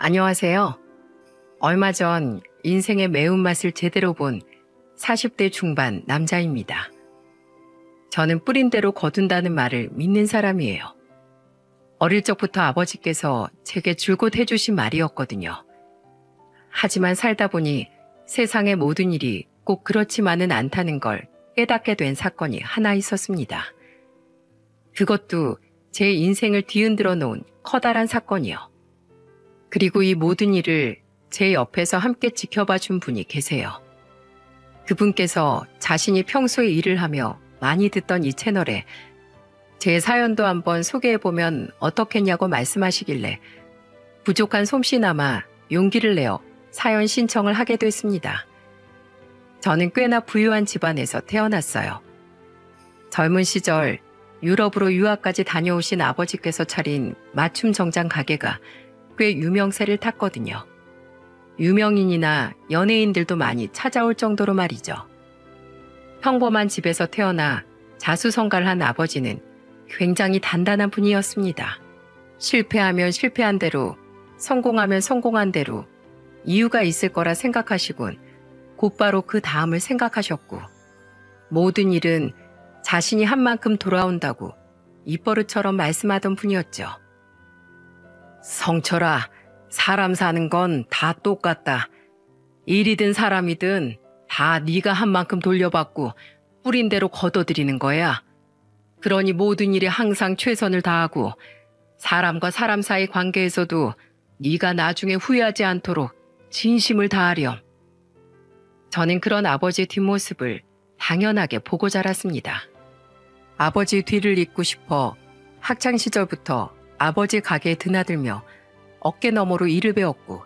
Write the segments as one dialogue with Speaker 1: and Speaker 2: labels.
Speaker 1: 안녕하세요. 얼마 전 인생의 매운맛을 제대로 본 40대 중반 남자입니다. 저는 뿌린 대로 거둔다는 말을 믿는 사람이에요. 어릴 적부터 아버지께서 제게 줄곧 해주신 말이었거든요. 하지만 살다 보니 세상의 모든 일이 꼭 그렇지만은 않다는 걸 깨닫게 된 사건이 하나 있었습니다. 그것도 제 인생을 뒤흔들어 놓은 커다란 사건이요. 그리고 이 모든 일을 제 옆에서 함께 지켜봐 준 분이 계세요. 그분께서 자신이 평소에 일을 하며 많이 듣던 이 채널에 제 사연도 한번 소개해보면 어떻겠냐고 말씀하시길래 부족한 솜씨나마 용기를 내어 사연 신청을 하게 됐습니다. 저는 꽤나 부유한 집안에서 태어났어요. 젊은 시절 유럽으로 유학까지 다녀오신 아버지께서 차린 맞춤 정장 가게가 꽤 유명세를 탔거든요. 유명인이나 연예인들도 많이 찾아올 정도로 말이죠. 평범한 집에서 태어나 자수성가한 아버지는 굉장히 단단한 분이었습니다. 실패하면 실패한 대로, 성공하면 성공한 대로 이유가 있을 거라 생각하시곤 곧바로 그 다음을 생각하셨고, 모든 일은 자신이 한 만큼 돌아온다고 입버릇처럼 말씀하던 분이었죠. 성철아, 사람 사는 건 다 똑같다. 일이든 사람이든 다 네가 한 만큼 돌려받고 뿌린 대로 걷어들이는 거야. 그러니 모든 일에 항상 최선을 다하고 사람과 사람 사이 관계에서도 네가 나중에 후회하지 않도록 진심을 다하렴. 저는 그런 아버지의 뒷모습을 당연하게 보고 자랐습니다. 아버지 뒤를 잇고 싶어 학창 시절부터 아버지 가게에 드나들며 어깨너머로 일을 배웠고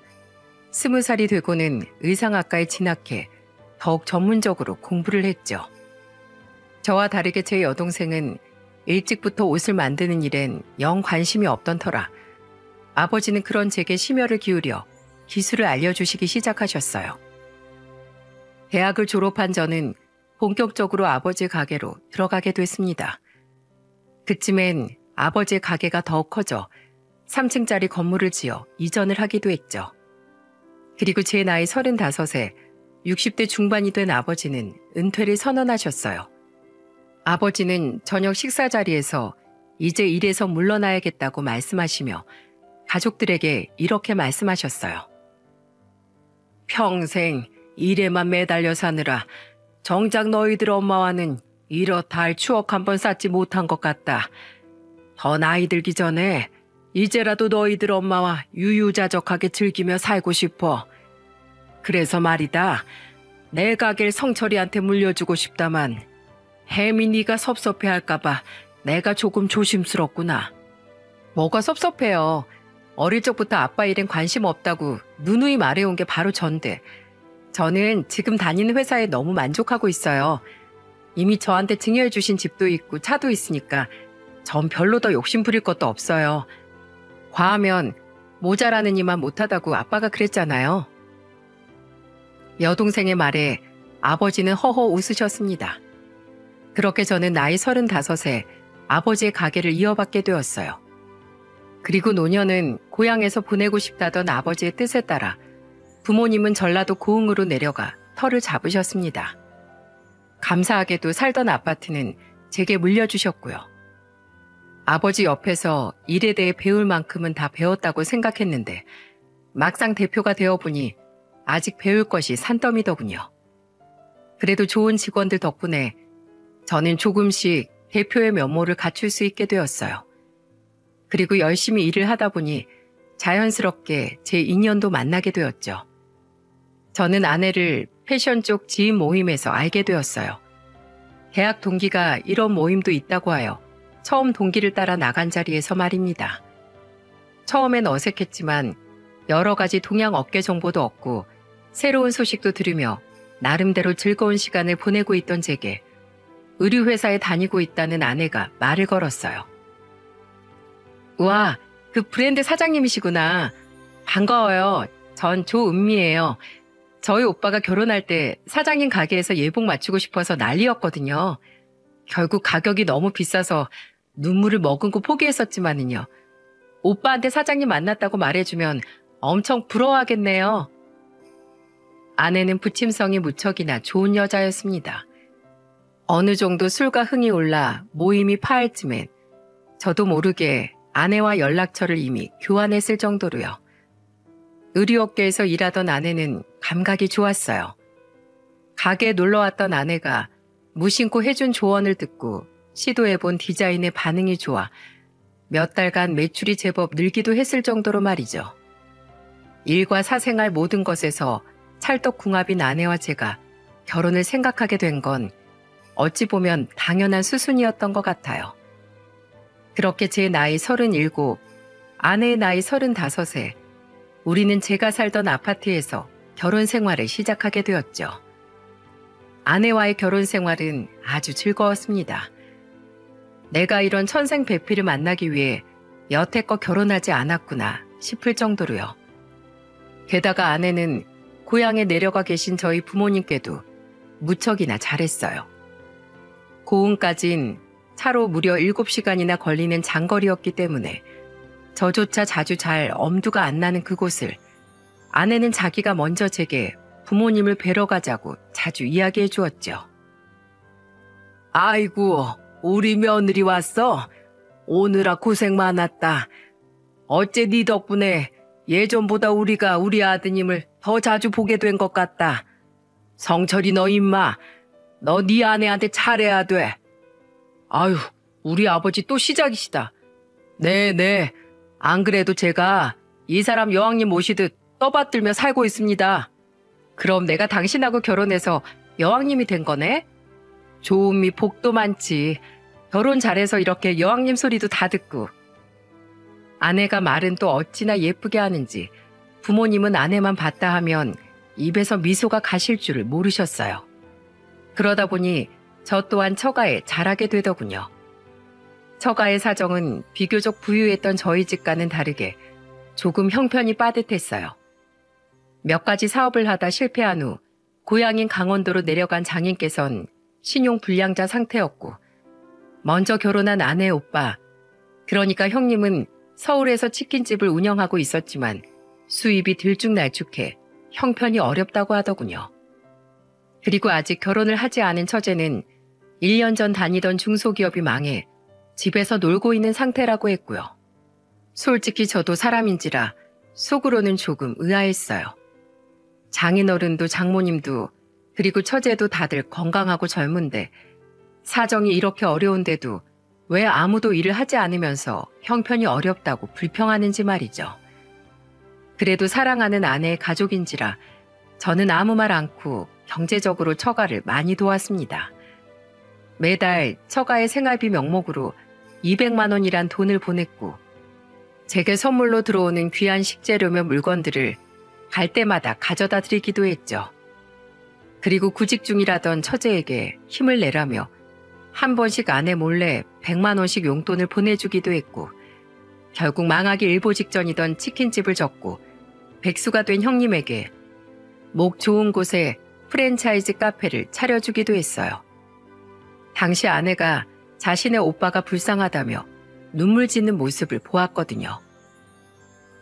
Speaker 1: 20살이 되고는 의상학과에 진학해 더욱 전문적으로 공부를 했죠. 저와 다르게 제 여동생은 일찍부터 옷을 만드는 일엔 영 관심이 없던 터라 아버지는 그런 제게 심혈을 기울여 기술을 알려주시기 시작하셨어요. 대학을 졸업한 저는 본격적으로 아버지 가게로 들어가게 됐습니다. 그쯤엔 아버지의 가게가 더욱 커져 3층짜리 건물을 지어 이전을 하기도 했죠. 그리고 제 나이 35에 60대 중반이 된 아버지는 은퇴를 선언하셨어요. 아버지는 저녁 식사 자리에서 이제 일에서 물러나야겠다고 말씀하시며 가족들에게 이렇게 말씀하셨어요. 평생 일에만 매달려 사느라 정작 너희들 엄마와는 이렇다 할 추억 한번 쌓지 못한 것 같다. 더 나이 들기 전에 이제라도 너희들 엄마와 유유자적하게 즐기며 살고 싶어. 그래서 말이다. 내 가게를 성철이한테 물려주고 싶다만 혜미 네가 섭섭해할까봐 내가 조금 조심스럽구나. 뭐가 섭섭해요. 어릴 적부터 아빠 일엔 관심 없다고 누누이 말해온 게 바로 전데 저는 지금 다니는 회사에 너무 만족하고 있어요. 이미 저한테 증여해 주신 집도 있고 차도 있으니까 전 별로 더 욕심 부릴 것도 없어요. 과하면 모자라는 이만 못하다고 아빠가 그랬잖아요. 여동생의 말에 아버지는 허허 웃으셨습니다. 그렇게 저는 나이 35에 아버지의 가게를 이어받게 되었어요. 그리고 노년은 고향에서 보내고 싶다던 아버지의 뜻에 따라 부모님은 전라도 고흥으로 내려가 터를 잡으셨습니다. 감사하게도 살던 아파트는 제게 물려주셨고요. 아버지 옆에서 일에 대해 배울 만큼은 다 배웠다고 생각했는데 막상 대표가 되어보니 아직 배울 것이 산더미더군요. 그래도 좋은 직원들 덕분에 저는 조금씩 대표의 면모를 갖출 수 있게 되었어요. 그리고 열심히 일을 하다 보니 자연스럽게 제 인연도 만나게 되었죠. 저는 아내를 패션 쪽 지인 모임에서 알게 되었어요. 대학 동기가 이런 모임도 있다고 하여 처음 동기를 따라 나간 자리에서 말입니다. 처음엔 어색했지만 여러 가지 동양 업계 정보도 얻고 새로운 소식도 들으며 나름대로 즐거운 시간을 보내고 있던 제게 의류회사에 다니고 있다는 아내가 말을 걸었어요. 우와, 그 브랜드 사장님이시구나. 반가워요. 전 조은미예요. 저희 오빠가 결혼할 때 사장님 가게에서 예복 맞추고 싶어서 난리였거든요. 결국 가격이 너무 비싸서 눈물을 머금고 포기했었지만은요. 오빠한테 사장님 만났다고 말해주면 엄청 부러워하겠네요. 아내는 부침성이 무척이나 좋은 여자였습니다. 어느 정도 술과 흥이 올라 모임이 파할 쯤엔 저도 모르게 아내와 연락처를 이미 교환했을 정도로요. 의류업계에서 일하던 아내는 감각이 좋았어요. 가게에 놀러왔던 아내가 무심코 해준 조언을 듣고 시도해본 디자인의 반응이 좋아 몇 달간 매출이 제법 늘기도 했을 정도로 말이죠. 일과 사생활 모든 것에서 찰떡궁합인 아내와 제가 결혼을 생각하게 된 건 어찌 보면 당연한 수순이었던 것 같아요. 그렇게 제 나이 37, 아내의 나이 35에 우리는 제가 살던 아파트에서 결혼 생활을 시작하게 되었죠. 아내와의 결혼 생활은 아주 즐거웠습니다. 내가 이런 천생배필을 만나기 위해 여태껏 결혼하지 않았구나 싶을 정도로요. 게다가 아내는 고향에 내려가 계신 저희 부모님께도 무척이나 잘했어요. 고흥까진 차로 무려 7시간이나 걸리는 장거리였기 때문에 저조차 자주 잘 엄두가 안 나는 그곳을 아내는 자기가 먼저 제게 부모님을 뵈러 가자고 자주 이야기해 주었죠. 아이고, 우리 며느리 왔어? 오느라 고생 많았다. 어째 네 덕분에 예전보다 우리가 우리 아드님을 더 자주 보게 된 것 같다. 성철이 너 임마, 너 네 아내한테 잘해야 돼. 아유, 우리 아버지 또 시작이시다. 네. 안 그래도 제가 이 사람 여왕님 모시듯 떠받들며 살고 있습니다. 그럼 내가 당신하고 결혼해서 여왕님이 된 거네? 좋음이 복도 많지. 결혼 잘해서 이렇게 여왕님 소리도 다 듣고. 아내가 말은 또 어찌나 예쁘게 하는지 부모님은 아내만 봤다 하면 입에서 미소가 가실 줄을 모르셨어요. 그러다 보니 저 또한 처가에 잘하게 되더군요. 처가의 사정은 비교적 부유했던 저희 집과는 다르게 조금 형편이 빠듯했어요. 몇 가지 사업을 하다 실패한 후 고향인 강원도로 내려간 장인께선 신용 불량자 상태였고 먼저 결혼한 아내의 오빠, 그러니까 형님은 서울에서 치킨집을 운영하고 있었지만 수입이 들쭉날쭉해 형편이 어렵다고 하더군요. 그리고 아직 결혼을 하지 않은 처제는 1년 전 다니던 중소기업이 망해 집에서 놀고 있는 상태라고 했고요. 솔직히 저도 사람인지라 속으로는 조금 의아했어요. 장인어른도 장모님도 그리고 처제도 다들 건강하고 젊은데 사정이 이렇게 어려운데도 왜 아무도 일을 하지 않으면서 형편이 어렵다고 불평하는지 말이죠. 그래도 사랑하는 아내의 가족인지라 저는 아무 말 않고 경제적으로 처가를 많이 도왔습니다. 매달 처가의 생활비 명목으로 200만 원이란 돈을 보냈고 제게 선물로 들어오는 귀한 식재료며 물건들을 갈 때마다 가져다 드리기도 했죠. 그리고 구직 중이라던 처제에게 힘을 내라며 한 번씩 아내 몰래 100만 원씩 용돈을 보내주기도 했고 결국 망하기 일보 직전이던 치킨집을 접고 백수가 된 형님에게 목 좋은 곳에 프랜차이즈 카페를 차려주기도 했어요. 당시 아내가 자신의 오빠가 불쌍하다며 눈물 짓는 모습을 보았거든요.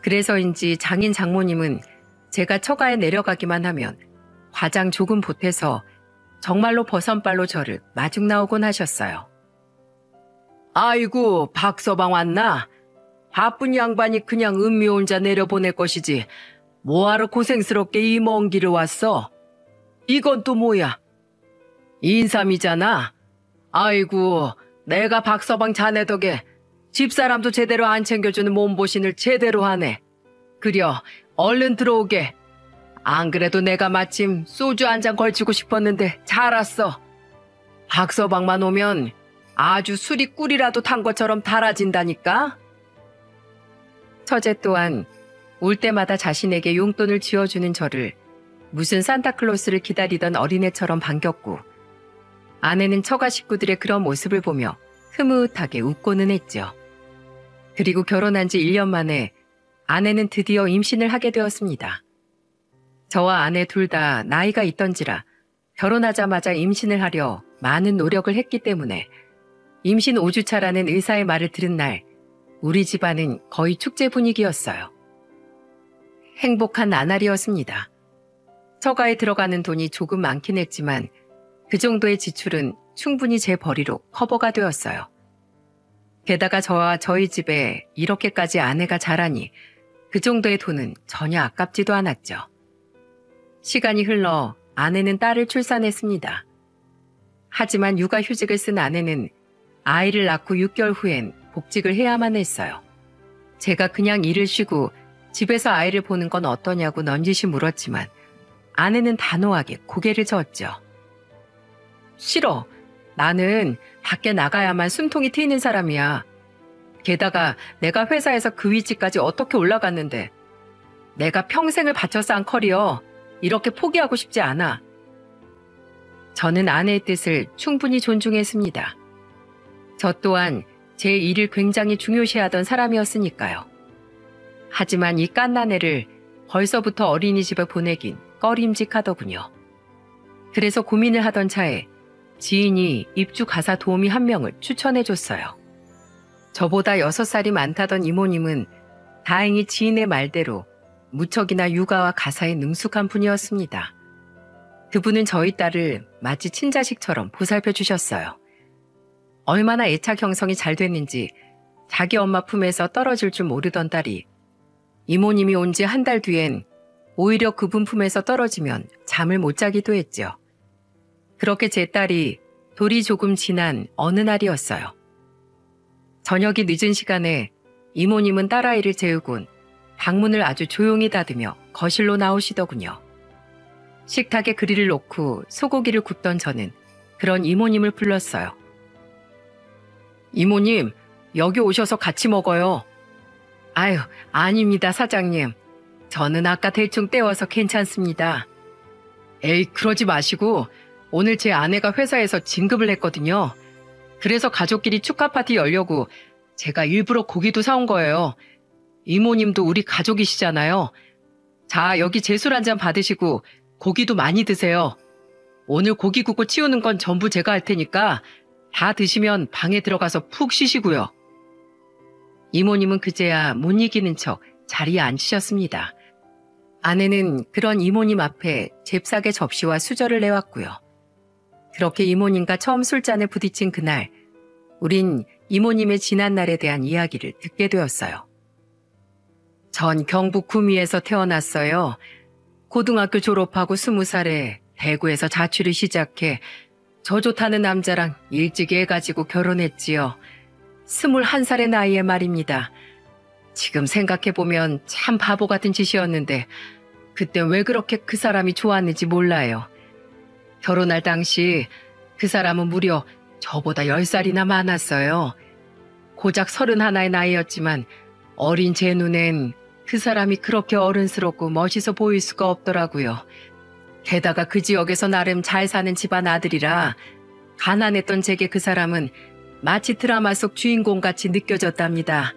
Speaker 1: 그래서인지 장인 장모님은 제가 처가에 내려가기만 하면 화장 조금 보태서 정말로 버선발로 저를 마중 나오곤 하셨어요. 아이고, 박서방 왔나? 바쁜 양반이 그냥 음미 혼자 내려보낼 것이지 뭐하러 고생스럽게 이 먼 길을 왔어? 이건 또 뭐야? 인삼이잖아. 아이고, 내가 박서방 자네 덕에 집사람도 제대로 안 챙겨주는 몸보신을 제대로 하네. 그려, 얼른 들어오게. 안 그래도 내가 마침 소주 한 잔 걸치고 싶었는데 잘 왔어. 박서방만 오면 아주 술이 꿀이라도 탄 것처럼 달아진다니까. 처제 또한 올 때마다 자신에게 용돈을 쥐어주는 저를 무슨 산타클로스를 기다리던 어린애처럼 반겼고 아내는 처가 식구들의 그런 모습을 보며 흐뭇하게 웃고는 했죠. 그리고 결혼한 지 1년 만에 아내는 드디어 임신을 하게 되었습니다. 저와 아내 둘 다 나이가 있던지라 결혼하자마자 임신을 하려 많은 노력을 했기 때문에 임신 5주차라는 의사의 말을 들은 날 우리 집안은 거의 축제 분위기였어요. 행복한 나날이었습니다. 처가에 들어가는 돈이 조금 많긴 했지만 그 정도의 지출은 충분히 제 벌이로 커버가 되었어요. 게다가 저와 저희 집에 이렇게까지 아내가 자라니 그 정도의 돈은 전혀 아깝지도 않았죠. 시간이 흘러 아내는 딸을 출산했습니다. 하지만 육아휴직을 쓴 아내는 아이를 낳고 6개월 후엔 복직을 해야만 했어요. 제가 그냥 일을 쉬고 집에서 아이를 보는 건 어떠냐고 넌지시 물었지만 아내는 단호하게 고개를 저었죠. 싫어. 나는 밖에 나가야만 숨통이 트이는 사람이야. 게다가 내가 회사에서 그 위치까지 어떻게 올라갔는데 내가 평생을 바쳐 쌓은 커리어 이렇게 포기하고 싶지 않아. 저는 아내의 뜻을 충분히 존중했습니다. 저 또한 제 일을 굉장히 중요시하던 사람이었으니까요. 하지만 이 갓난애를 벌써부터 어린이집에 보내긴 꺼림직하더군요. 그래서 고민을 하던 차에 지인이 입주 가사 도우미 한 명을 추천해줬어요. 저보다 6살이 많다던 이모님은 다행히 지인의 말대로 무척이나 육아와 가사에 능숙한 분이었습니다. 그분은 저희 딸을 마치 친자식처럼 보살펴 주셨어요. 얼마나 애착 형성이 잘 됐는지 자기 엄마 품에서 떨어질 줄 모르던 딸이 이모님이 온 지 한 달 뒤엔 오히려 그분 품에서 떨어지면 잠을 못 자기도 했죠. 그렇게 제 딸이 돌이 조금 지난 어느 날이었어요. 저녁이 늦은 시간에 이모님은 딸아이를 재우곤 방문을 아주 조용히 닫으며 거실로 나오시더군요. 식탁에 그릴을 놓고 소고기를 굽던 저는 그런 이모님을 불렀어요. 이모님, 여기 오셔서 같이 먹어요. 아유, 아닙니다, 사장님. 저는 아까 대충 때워서 괜찮습니다. 에이, 그러지 마시고 오늘 제 아내가 회사에서 진급을 했거든요. 그래서 가족끼리 축하 파티 열려고 제가 일부러 고기도 사온 거예요. 이모님도 우리 가족이시잖아요. 자, 여기 제술 한 잔 받으시고 고기도 많이 드세요. 오늘 고기 굽고 치우는 건 전부 제가 할 테니까 다 드시면 방에 들어가서 푹 쉬시고요. 이모님은 그제야 못 이기는 척 자리에 앉으셨습니다. 아내는 그런 이모님 앞에 잽싸게 접시와 수저를 내왔고요. 그렇게 이모님과 처음 술잔에 부딪힌 그날, 우린 이모님의 지난날에 대한 이야기를 듣게 되었어요. 전 경북 구미에서 태어났어요. 고등학교 졸업하고 20살에 대구에서 자취를 시작해 저 좋다는 남자랑 일찍 애 가지고 결혼했지요. 21살의 나이에 말입니다. 지금 생각해보면 참 바보 같은 짓이었는데 그때 왜 그렇게 그 사람이 좋았는지 몰라요. 결혼할 당시 그 사람은 무려 저보다 10살이나 많았어요. 고작 31의 나이였지만 어린 제 눈엔 그 사람이 그렇게 어른스럽고 멋있어 보일 수가 없더라고요. 게다가 그 지역에서 나름 잘 사는 집안 아들이라 가난했던 제게 그 사람은 마치 드라마 속 주인공같이 느껴졌답니다.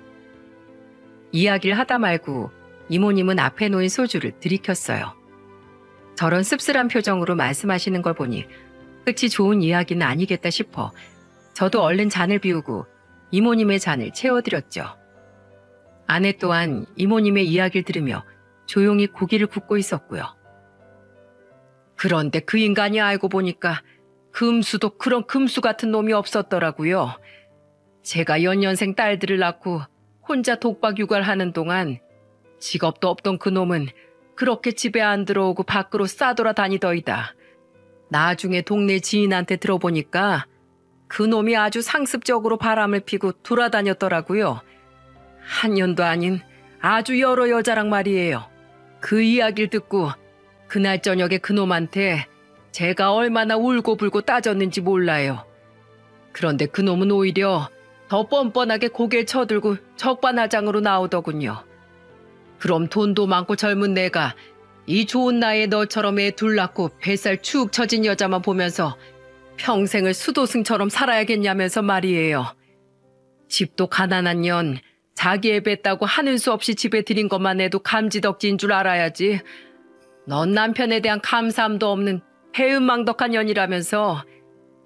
Speaker 1: 이야기를 하다 말고 이모님은 앞에 놓인 소주를 들이켰어요. 저런 씁쓸한 표정으로 말씀하시는 걸 보니 끝이 좋은 이야기는 아니겠다 싶어 저도 얼른 잔을 비우고 이모님의 잔을 채워드렸죠. 아내 또한 이모님의 이야기를 들으며 조용히 고기를 굽고 있었고요. 그런데 그 인간이 알고 보니까 금수도 그런 금수 같은 놈이 없었더라고요. 제가 연년생 딸들을 낳고 혼자 독박 육아를 하는 동안 직업도 없던 그 놈은 그렇게 집에 안 들어오고 밖으로 싸돌아다니더이다. 나중에 동네 지인한테 들어보니까 그 놈이 아주 상습적으로 바람을 피고 돌아다녔더라고요. 한 년도 아닌 아주 여러 여자랑 말이에요. 그 이야기를 듣고 그날 저녁에 그 놈한테 제가 얼마나 울고불고 따졌는지 몰라요. 그런데 그 놈은 오히려 더 뻔뻔하게 고개를 쳐들고 적반하장으로 나오더군요. 그럼 돈도 많고 젊은 내가 이 좋은 나이에 너처럼 애 둘 낳고 뱃살 축 처진 여자만 보면서 평생을 수도승처럼 살아야겠냐면서 말이에요. 집도 가난한 년 자기 애 뱉다고 하는 수 없이 집에 들인 것만 해도 감지덕지인 줄 알아야지. 넌 남편에 대한 감사함도 없는 배은망덕한 년이라면서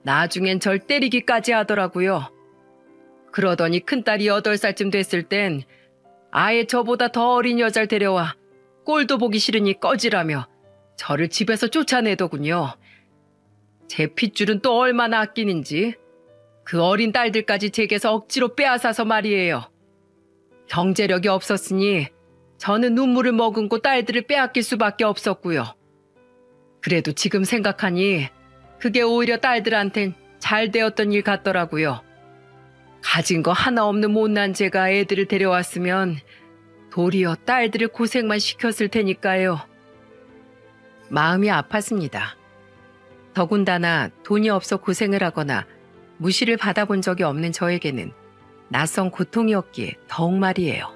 Speaker 1: 나중엔 절 때리기까지 하더라고요. 그러더니 큰딸이 8살쯤 됐을 땐 아예 저보다 더 어린 여자를 데려와 꼴도 보기 싫으니 꺼지라며 저를 집에서 쫓아내더군요. 제 핏줄은 또 얼마나 아끼는지 그 어린 딸들까지 제게서 억지로 빼앗아서 말이에요. 경제력이 없었으니 저는 눈물을 머금고 딸들을 빼앗길 수밖에 없었고요. 그래도 지금 생각하니 그게 오히려 딸들한텐 잘 되었던 일 같더라고요. 가진 거 하나 없는 못난 제가 애들을 데려왔으면 도리어 딸들을 고생만 시켰을 테니까요. 마음이 아팠습니다. 더군다나 돈이 없어 고생을 하거나 무시를 받아본 적이 없는 저에게는 낯선 고통이었기에 더욱 말이에요.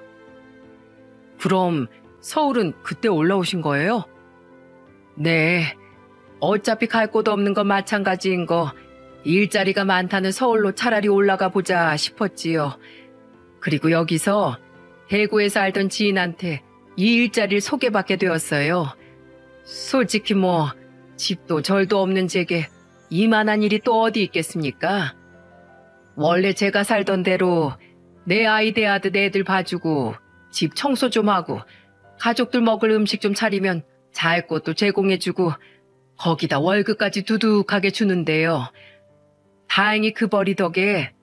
Speaker 1: 그럼 서울은 그때 올라오신 거예요? 네. 어차피 갈 곳 없는 건 마찬가지인 거 일자리가 많다는 서울로 차라리 올라가 보자 싶었지요. 그리고 여기서 대구에서 알던 지인한테 이 일자리를 소개받게 되었어요. 솔직히 뭐 집도 절도 없는 제게 이만한 일이 또 어디 있겠습니까? 원래 제가 살던 대로 내 아이 대하듯 애들 봐주고 집 청소 좀 하고 가족들 먹을 음식 좀 차리면 잘 곳도 제공해주고 거기다 월급까지 두둑하게 주는데요. 다행히 그 벌이 덕에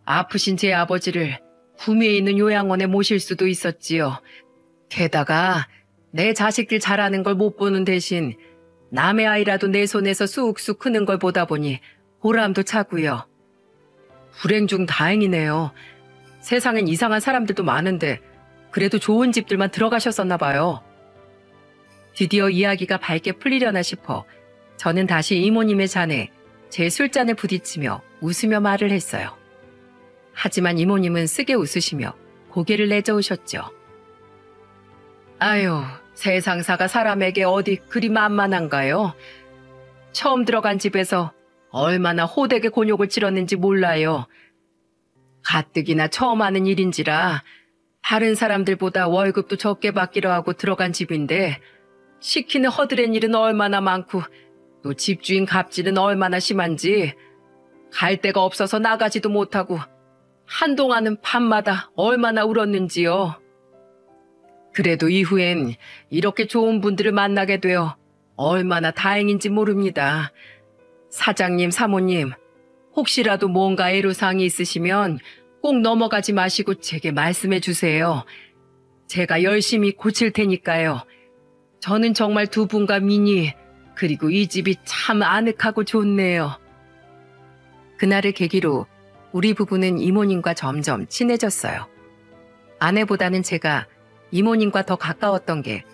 Speaker 1: 아프신 제 아버지를 구미에 있는 요양원에 모실 수도 있었지요. 게다가 내 자식들 잘하는 걸 못 보는 대신 남의 아이라도 내 손에서 쑥쑥 크는 걸 보다 보니 보람도 차고요. 불행 중 다행이네요. 세상엔 이상한 사람들도 많은데 그래도 좋은 집들만 들어가셨었나 봐요. 드디어 이야기가 밝게 풀리려나 싶어 저는 다시 이모님의 잔에 제 술잔을 부딪히며 웃으며 말을 했어요. 하지만 이모님은 쓰게 웃으시며 고개를 내저으셨죠. 아유, 세상사가 사람에게 어디 그리 만만한가요? 처음 들어간 집에서 얼마나 호되게 곤욕을 치렀는지 몰라요. 가뜩이나 처음 하는 일인지라 다른 사람들보다 월급도 적게 받기로 하고 들어간 집인데 시키는 허드렛 일은 얼마나 많고 또 집주인 갑질은 얼마나 심한지 갈 데가 없어서 나가지도 못하고 한동안은 밤마다 얼마나 울었는지요. 그래도 이후엔 이렇게 좋은 분들을 만나게 되어 얼마나 다행인지 모릅니다. 사장님, 사모님, 혹시라도 뭔가 애로사항이 있으시면 꼭 넘어가지 마시고 제게 말씀해 주세요. 제가 열심히 고칠 테니까요. 저는 정말 두 분과 미니, 그리고 이 집이 참 아늑하고 좋네요. 그날을 계기로 우리 부부는 이모님과 점점 친해졌어요. 아내보다는 제가 이모님과 더 가까웠던 게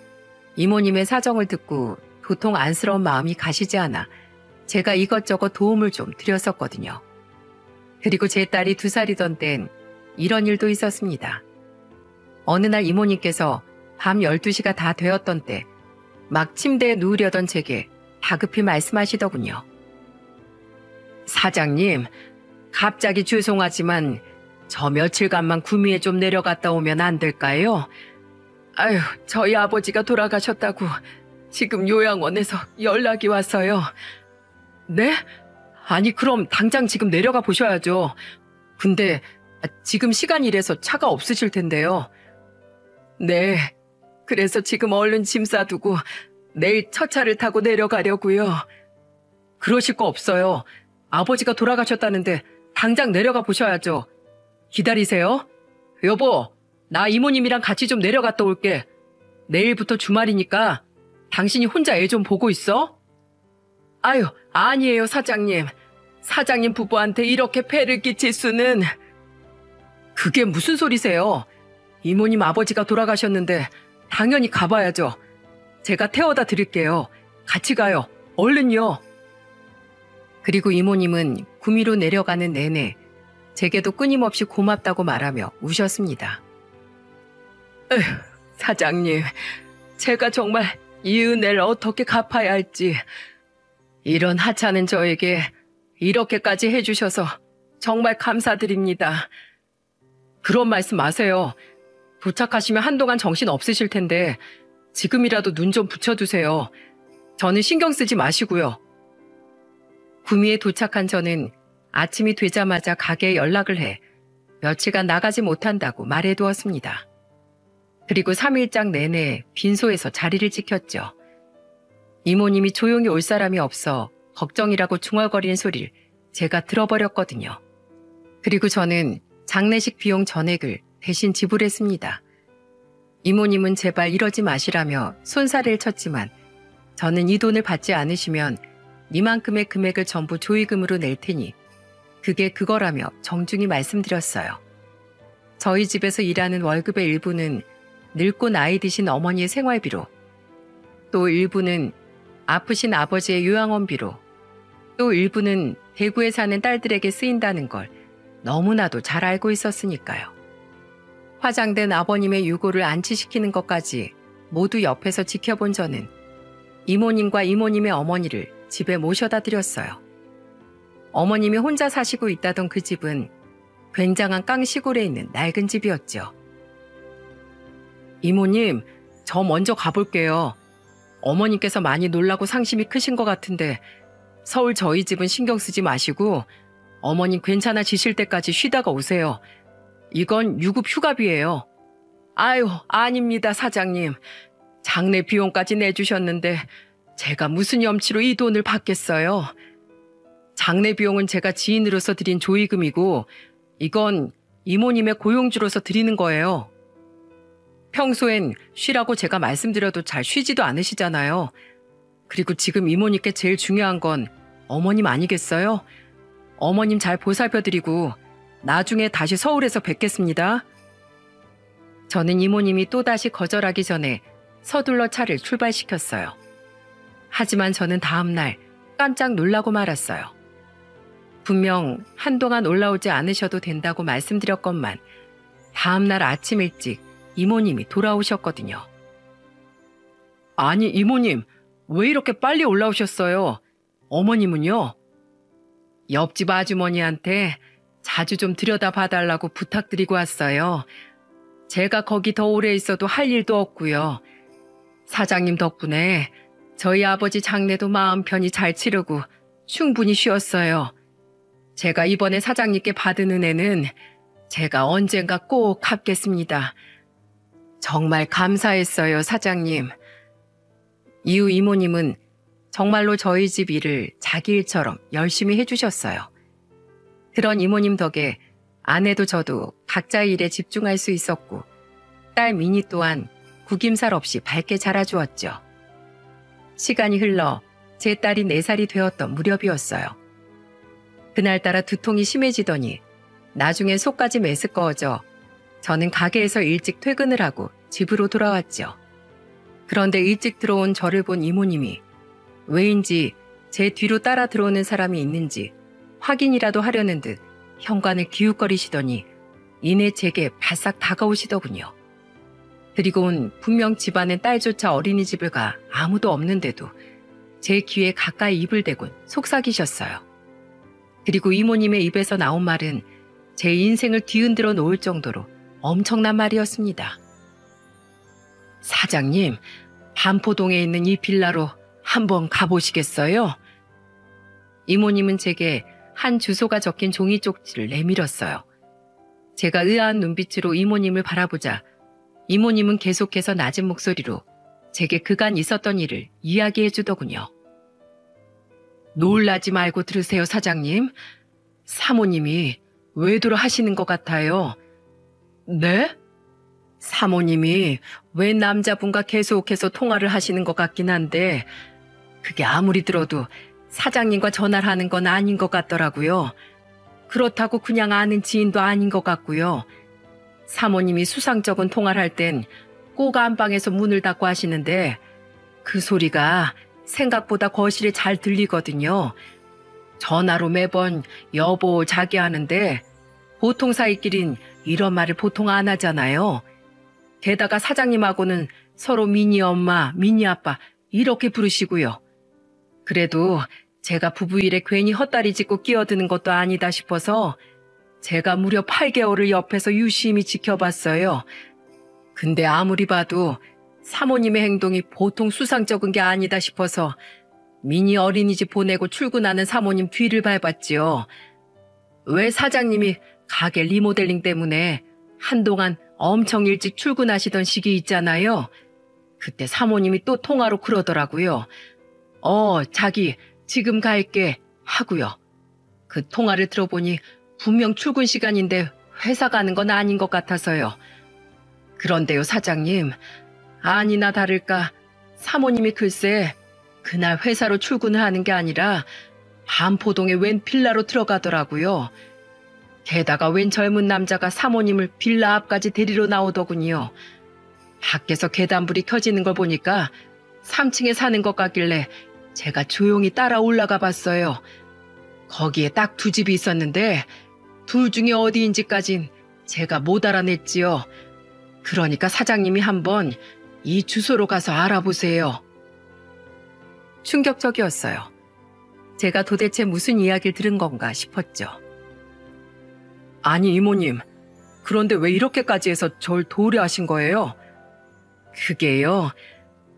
Speaker 1: 이모님의 사정을 듣고 도통 안쓰러운 마음이 가시지 않아 제가 이것저것 도움을 좀 드렸었거든요. 그리고 제 딸이 2살이던 땐 이런 일도 있었습니다. 어느 날 이모님께서 밤 12시가 다 되었던 때 막 침대에 누우려던 제게 다급히 말씀하시더군요. 사장님, 갑자기 죄송하지만 저 며칠간만 구미에 좀 내려갔다 오면 안 될까요? 아유, 저희 아버지가 돌아가셨다고 지금 요양원에서 연락이 왔어요. 네? 아니 그럼 당장 지금 내려가 보셔야죠. 근데 지금 시간이 이래서 차가 없으실 텐데요. 네, 그래서 지금 얼른 짐 싸두고 내일 첫 차를 타고 내려가려고요. 그러실 거 없어요. 아버지가 돌아가셨다는데 당장 내려가 보셔야죠. 기다리세요. 여보, 나 이모님이랑 같이 좀 내려갔다 올게. 내일부터 주말이니까 당신이 혼자 애 좀 보고 있어. 아유, 아니에요, 사장님. 사장님 부부한테 이렇게 폐를 끼칠 수는... 그게 무슨 소리세요? 이모님 아버지가 돌아가셨는데 당연히 가봐야죠. 제가 태워다 드릴게요. 같이 가요. 얼른요. 그리고 이모님은 구미로 내려가는 내내 제게도 끊임없이 고맙다고 말하며 우셨습니다. 에휴, 사장님, 제가 정말 이 은혜를 어떻게 갚아야 할지... 이런 하찮은 저에게 이렇게까지 해주셔서 정말 감사드립니다. 그런 말씀 마세요. 도착하시면 한동안 정신 없으실 텐데 지금이라도 눈 좀 붙여두세요. 저는 신경 쓰지 마시고요. 구미에 도착한 저는 아침이 되자마자 가게에 연락을 해 며칠간 나가지 못한다고 말해두었습니다. 그리고 3일장 내내 빈소에서 자리를 지켰죠. 이모님이 조용히 올 사람이 없어 걱정이라고 중얼거리는 소리를 제가 들어버렸거든요. 그리고 저는 장례식 비용 전액을 대신 지불했습니다. 이모님은 제발 이러지 마시라며 손사래를 쳤지만 저는 이 돈을 받지 않으시면 이만큼의 금액을 전부 조의금으로 낼 테니 그게 그거라며 정중히 말씀드렸어요. 저희 집에서 일하는 월급의 일부는 늙고 나이 드신 어머니의 생활비로, 또 일부는 아프신 아버지의 요양원비로, 또 일부는 대구에 사는 딸들에게 쓰인다는 걸 너무나도 잘 알고 있었으니까요. 화장된 아버님의 유고를 안치시키는 것까지 모두 옆에서 지켜본 저는 이모님과 이모님의 어머니를 집에 모셔다 드렸어요. 어머님이 혼자 사시고 있다던 그 집은 굉장한 깡시골에 있는 낡은 집이었죠. 이모님, 저 먼저 가볼게요. 어머님께서 많이 놀라고 상심이 크신 것 같은데 서울 저희 집은 신경 쓰지 마시고 어머님 괜찮아지실 때까지 쉬다가 오세요. 이건 유급 휴가비예요. 아유, 아닙니다, 사장님. 장례 비용까지 내주셨는데 제가 무슨 염치로 이 돈을 받겠어요. 장례 비용은 제가 지인으로서 드린 조의금이고 이건 이모님의 고용주로서 드리는 거예요. 평소엔 쉬라고 제가 말씀드려도 잘 쉬지도 않으시잖아요. 그리고 지금 이모님께 제일 중요한 건 어머님 아니겠어요? 어머님 잘 보살펴드리고 나중에 다시 서울에서 뵙겠습니다. 저는 이모님이 또다시 거절하기 전에 서둘러 차를 출발시켰어요. 하지만 저는 다음날 깜짝 놀라고 말았어요. 분명 한동안 올라오지 않으셔도 된다고 말씀드렸건만 다음날 아침 일찍 이모님이 돌아오셨거든요. 아니, 이모님, 왜 이렇게 빨리 올라오셨어요? 어머님은요? 옆집 아주머니한테 자주 좀 들여다봐달라고 부탁드리고 왔어요. 제가 거기 더 오래 있어도 할 일도 없고요. 사장님 덕분에 저희 아버지 장례도 마음 편히 잘 치르고 충분히 쉬었어요. 제가 이번에 사장님께 받은 은혜는 제가 언젠가 꼭 갚겠습니다. 정말 감사했어요, 사장님. 이후 이모님은 정말로 저희 집 일을 자기 일처럼 열심히 해주셨어요. 그런 이모님 덕에 아내도 저도 각자의 일에 집중할 수 있었고 딸 미니 또한 구김살 없이 밝게 자라주었죠. 시간이 흘러 제 딸이 4살이 되었던 무렵이었어요. 그날따라 두통이 심해지더니 나중엔 속까지 메스꺼워져 저는 가게에서 일찍 퇴근을 하고 집으로 돌아왔죠. 그런데 일찍 들어온 저를 본 이모님이 왜인지 제 뒤로 따라 들어오는 사람이 있는지 확인이라도 하려는 듯 현관을 기웃거리시더니 이내 제게 바싹 다가오시더군요. 그리고는 분명 집안엔 딸조차 어린이집을 가 아무도 없는데도 제 귀에 가까이 입을 대곤 속삭이셨어요. 그리고 이모님의 입에서 나온 말은 제 인생을 뒤흔들어 놓을 정도로 엄청난 말이었습니다. 사장님, 반포동에 있는 이 빌라로 한번 가보시겠어요? 이모님은 제게 한 주소가 적힌 종이 쪽지를 내밀었어요. 제가 의아한 눈빛으로 이모님을 바라보자 이모님은 계속해서 낮은 목소리로 제게 그간 있었던 일을 이야기해 주더군요. 놀라지 말고 들으세요, 사장님. 사모님이 외도를 하시는 것 같아요. 네? 사모님이 웬 남자분과 계속해서 통화를 하시는 것 같긴 한데 그게 아무리 들어도 사장님과 전화를 하는 건 아닌 것 같더라고요. 그렇다고 그냥 아는 지인도 아닌 것 같고요. 사모님이 수상쩍은 통화를 할 땐 꼭 안방에서 문을 닫고 하시는데 그 소리가 생각보다 거실에 잘 들리거든요. 전화로 매번 여보 자기 하는데 보통 사이끼린 이런 말을 보통 안 하잖아요. 게다가 사장님하고는 서로 미니 엄마, 미니 아빠 이렇게 부르시고요. 그래도 제가 부부 일에 괜히 헛다리 짚고 끼어드는 것도 아니다 싶어서 제가 무려 8개월을 옆에서 유심히 지켜봤어요. 근데 아무리 봐도 사모님의 행동이 보통 수상쩍은 게 아니다 싶어서 미니 어린이집 보내고 출근하는 사모님 뒤를 밟았지요. 왜 사장님이 가게 리모델링 때문에 한동안 엄청 일찍 출근하시던 시기 있잖아요. 그때 사모님이 또 통화로 그러더라고요. 자기 지금 갈게 하고요. 그 통화를 들어보니 분명 출근 시간인데 회사 가는 건 아닌 것 같아서요. 그런데요, 사장님. 아니나 다를까 사모님이 글쎄 그날 회사로 출근을 하는 게 아니라 반포동의 웬 빌라로 들어가더라고요. 게다가 웬 젊은 남자가 사모님을 빌라 앞까지 데리러 나오더군요. 밖에서 계단불이 켜지는 걸 보니까 3층에 사는 것 같길래 제가 조용히 따라 올라가 봤어요. 거기에 딱 두 집이 있었는데 둘 중에 어디인지까진 제가 못 알아냈지요. 그러니까 사장님이 한번 이 주소로 가서 알아보세요. 충격적이었어요. 제가 도대체 무슨 이야기를 들은 건가 싶었죠. 아니 이모님, 그런데 왜 이렇게까지 해서 절 도우려 하신 거예요? 그게요,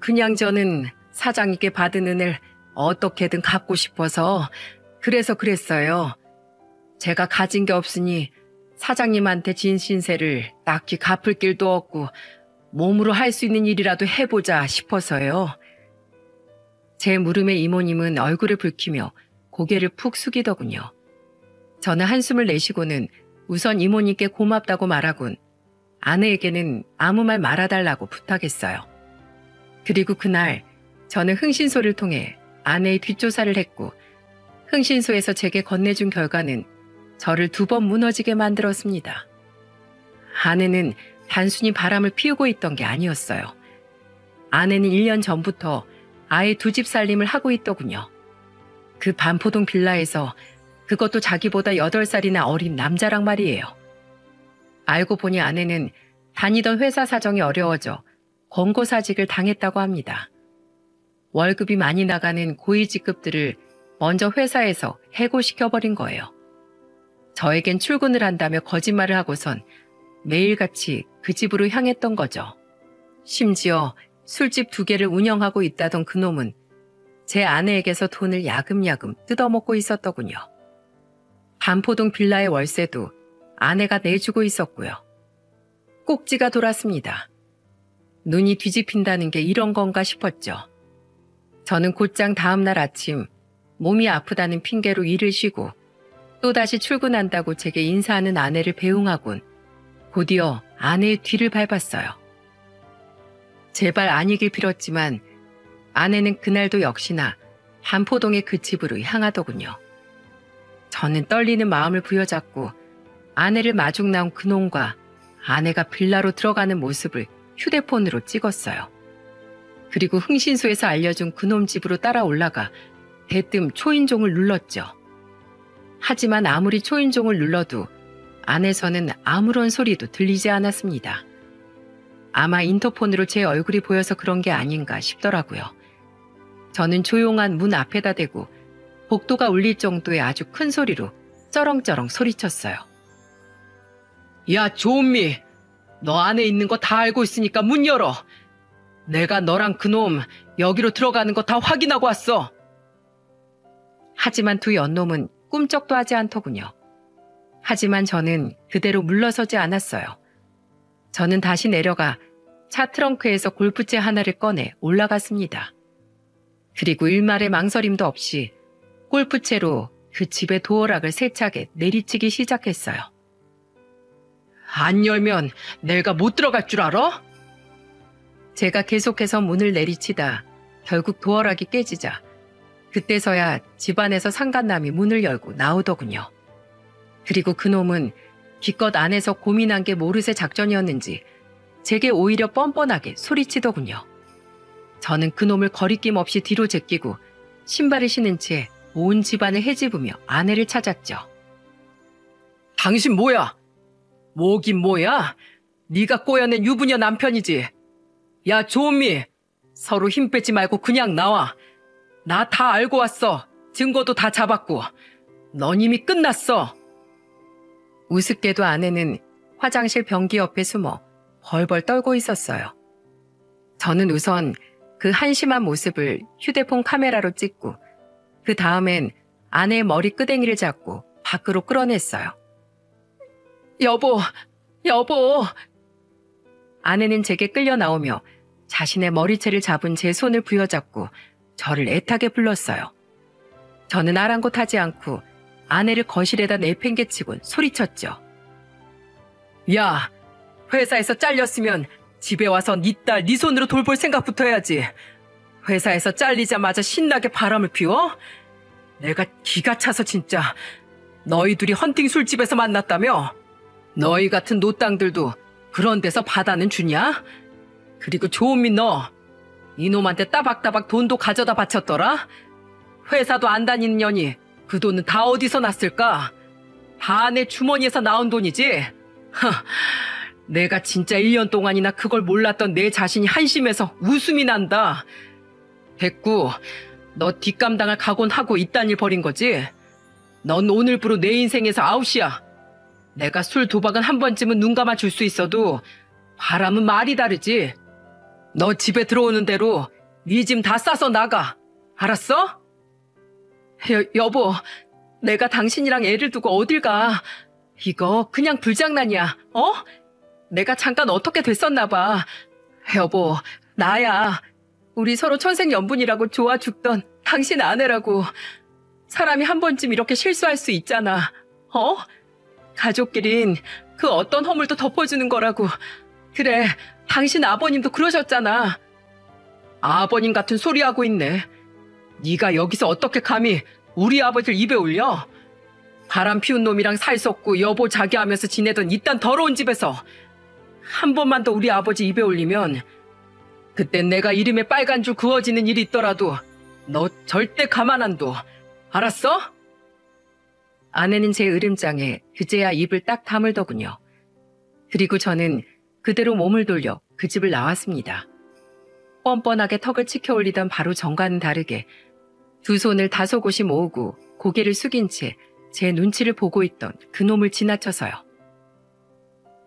Speaker 1: 그냥 저는 사장님께 받은 은혜를 어떻게든 갚고 싶어서 그래서 그랬어요. 제가 가진 게 없으니 사장님한테 진 신세를 딱히 갚을 길도 없고 몸으로 할 수 있는 일이라도 해보자 싶어서요. 제 물음에 이모님은 얼굴을 붉히며 고개를 푹 숙이더군요. 저는 한숨을 내쉬고는 우선 이모님께 고맙다고 말하곤 아내에게는 아무 말 말아달라고 부탁했어요. 그리고 그날 저는 흥신소를 통해 아내의 뒷조사를 했고 흥신소에서 제게 건네준 결과는 저를 2번 무너지게 만들었습니다. 아내는 단순히 바람을 피우고 있던 게 아니었어요. 아내는 1년 전부터 아예 2집 살림을 하고 있더군요. 그 반포동 빌라에서 그것도 자기보다 8살이나 어린 남자랑 말이에요. 알고 보니 아내는 다니던 회사 사정이 어려워져 권고사직을 당했다고 합니다. 월급이 많이 나가는 고위직급들을 먼저 회사에서 해고시켜버린 거예요. 저에겐 출근을 한다며 거짓말을 하고선 매일같이 그 집으로 향했던 거죠. 심지어 술집 2개를 운영하고 있다던 그놈은 제 아내에게서 돈을 야금야금 뜯어먹고 있었더군요. 반포동 빌라의 월세도 아내가 내주고 있었고요. 꼭지가 돌았습니다. 눈이 뒤집힌다는 게 이런 건가 싶었죠. 저는 곧장 다음날 아침 몸이 아프다는 핑계로 일을 쉬고 또다시 출근한다고 제게 인사하는 아내를 배웅하곤 곧이어 아내의 뒤를 밟았어요. 제발 아니길 빌었지만 아내는 그날도 역시나 반포동의 그 집으로 향하더군요. 저는 떨리는 마음을 부여잡고 아내를 마중 나온 그놈과 아내가 빌라로 들어가는 모습을 휴대폰으로 찍었어요. 그리고 흥신소에서 알려준 그놈 집으로 따라 올라가 대뜸 초인종을 눌렀죠. 하지만 아무리 초인종을 눌러도 안에서는 아무런 소리도 들리지 않았습니다. 아마 인터폰으로 제 얼굴이 보여서 그런 게 아닌가 싶더라고요. 저는 조용한 문 앞에다 대고 복도가 울릴 정도의 아주 큰 소리로 쩌렁쩌렁 소리쳤어요. 야, 조은미, 너 안에 있는 거 다 알고 있으니까 문 열어. 내가 너랑 그놈 여기로 들어가는 거 다 확인하고 왔어. 하지만 두 연놈은 꿈쩍도 하지 않더군요. 하지만 저는 그대로 물러서지 않았어요. 저는 다시 내려가 차 트렁크에서 골프채 하나를 꺼내 올라갔습니다. 그리고 일말의 망설임도 없이 골프채로 그 집의 도어락을 세차게 내리치기 시작했어요. 안 열면 내가 못 들어갈 줄 알아? 제가 계속해서 문을 내리치다 결국 도어락이 깨지자 그때서야 집안에서 상간남이 문을 열고 나오더군요. 그리고 그놈은 기껏 안에서 고민한 게 모르쇠 작전이었는지 제게 오히려 뻔뻔하게 소리치더군요. 저는 그놈을 거리낌 없이 뒤로 제끼고 신발을 신은 채 온 집안을 헤집으며 아내를 찾았죠. 당신 뭐야? 뭐긴 뭐야? 네가 꼬여낸 유부녀 남편이지. 야, 조은미, 서로 힘 빼지 말고 그냥 나와. 나 다 알고 왔어. 증거도 다 잡았고. 넌 이미 끝났어. 우습게도 아내는 화장실 변기 옆에 숨어 벌벌 떨고 있었어요. 저는 우선 그 한심한 모습을 휴대폰 카메라로 찍고 그 다음엔 아내의 머리 끄댕이를 잡고 밖으로 끌어냈어요. 여보! 아내는 제게 끌려 나오며 자신의 머리채를 잡은 제 손을 부여잡고 저를 애타게 불렀어요. 저는 아랑곳하지 않고 아내를 거실에다 내팽개치곤 소리쳤죠. 야, 회사에서 잘렸으면 집에 와서 네 딸 네 손으로 돌볼 생각부터 해야지. 회사에서 잘리자마자 신나게 바람을 피워? 내가 기가 차서 진짜. 너희 둘이 헌팅 술집에서 만났다며? 너희 같은 노땅들도 그런 데서 바다는 주냐? 그리고 조은미 너, 이놈한테 따박따박 돈도 가져다 바쳤더라? 회사도 안 다니는 년이 그 돈은 다 어디서 났을까? 다 내 주머니에서 나온 돈이지? 내가 진짜 1년 동안이나 그걸 몰랐던 내 자신이 한심해서 웃음이 난다. 됐고, 너 뒷감당할 각오는 하고 이딴 일 벌인 거지? 넌 오늘부로 내 인생에서 아웃이야. 내가 술 도박은 한 번쯤은 눈 감아 줄 수 있어도 바람은 말이 다르지. 너 집에 들어오는 대로 네 짐 다 싸서 나가. 알았어? 여보, 내가 당신이랑 애를 두고 어딜 가. 이거 그냥 불장난이야. 어? 내가 잠깐 어떻게 됐었나 봐. 여보, 나야. 우리 서로 천생연분이라고 좋아 죽던 당신 아내라고. 사람이 한 번쯤 이렇게 실수할 수 있잖아. 어? 가족끼린 그 어떤 허물도 덮어주는 거라고. 그래, 당신 아버님도 그러셨잖아. 아버님 같은 소리 하고 있네. 네가 여기서 어떻게 감히 우리 아버지를 입에 올려? 바람 피운 놈이랑 살 썩고 여보 자기 하면서 지내던 이딴 더러운 집에서 한 번만 더 우리 아버지 입에 올리면 그땐 내가 이름에 빨간 줄 그어지는 일이 있더라도 너 절대 가만 안 둬. 알았어? 아내는 제 으름장에 그제야 입을 딱 다물더군요. 그리고 저는 그대로 몸을 돌려 그 집을 나왔습니다. 뻔뻔하게 턱을 치켜 올리던 바로 전과는 다르게 두 손을 다소곳이 모으고 고개를 숙인 채 제 눈치를 보고 있던 그놈을 지나쳐서요.